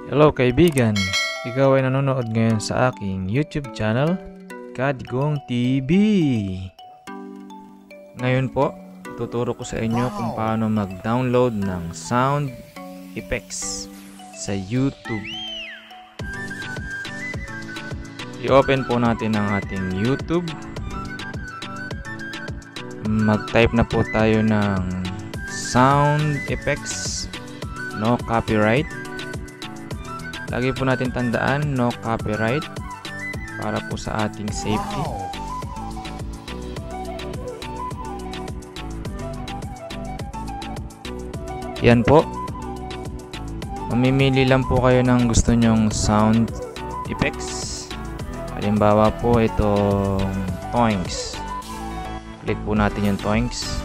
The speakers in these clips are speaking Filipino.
Hello kaibigan, ikaw ay nanonood ngayon sa aking YouTube channel, Kadigong TV. Ngayon po, tuturo ko sa inyo kung paano mag-download ng sound effects sa YouTube. I-open po natin ang ating YouTube. Mag-type na po tayo ng sound effects, no copyright. Lagi po natin tandaan, no copyright para po sa ating safety. Yan po. Mamimili lang po kayo ng gusto nyong sound effects. Halimbawa po itong Toinks. Click po natin yung Toinks.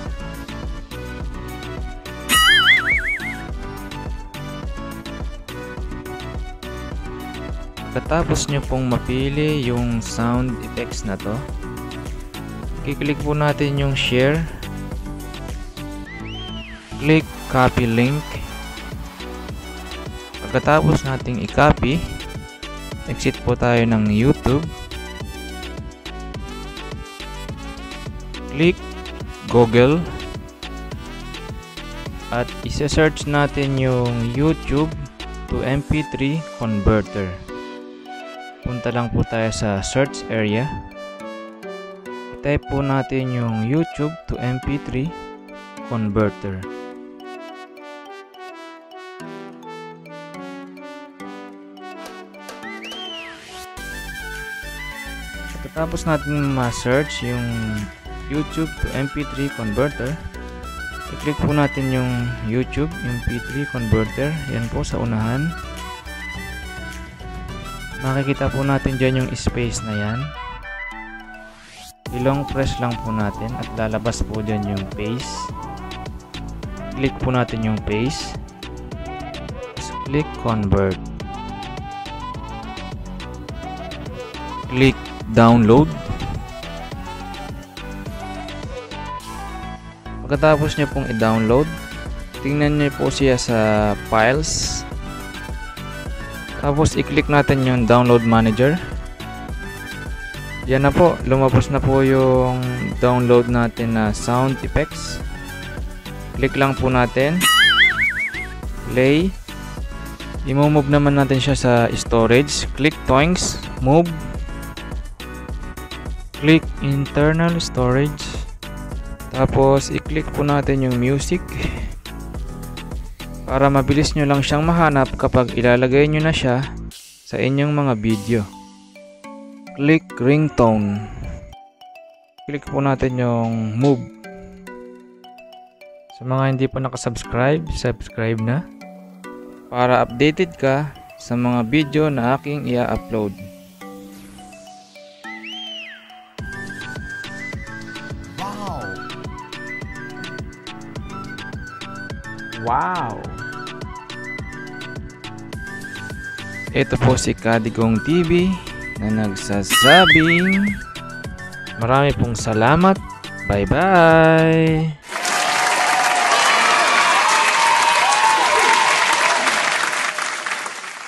Pagkatapos nyo pong mapili yung sound effects na to, i-click po natin yung share, click copy link. Pagkatapos nating i-copy, exit po tayo ng YouTube, click Google, at isa-search natin yung YouTube to MP3 converter. Punta lang po tayo sa search area. I-type po natin yung YouTube to MP3 converter. Pagkatapos natin ma-search yung YouTube to MP3 converter, i-click po natin yung YouTube MP3 converter. Yan po sa unahan. Makikita po natin dyan yung space na yan. I-long press lang po natin at lalabas po dyan yung paste. Click po natin yung paste. Click convert. Click download. Pagkatapos nyo pong i-download, tingnan nyo po siya sa files. Tapos i-click natin yung download manager. Yan na po, lumabas na po yung download natin na sound effects. Click lang po natin, play. I-move naman natin siya sa storage. Click Toinks, move, click internal storage. Tapos i-click po natin yung music para mabilis nyo lang siyang mahanap kapag ilalagay nyo na siya sa inyong mga video. Click ringtone. Click po natin yung move. Sa mga hindi pa nakasubscribe, subscribe na para updated ka sa mga video na aking i-upload. Wow! Ito po si Kadigong TV na nagsasabing marami pong salamat. Bye bye!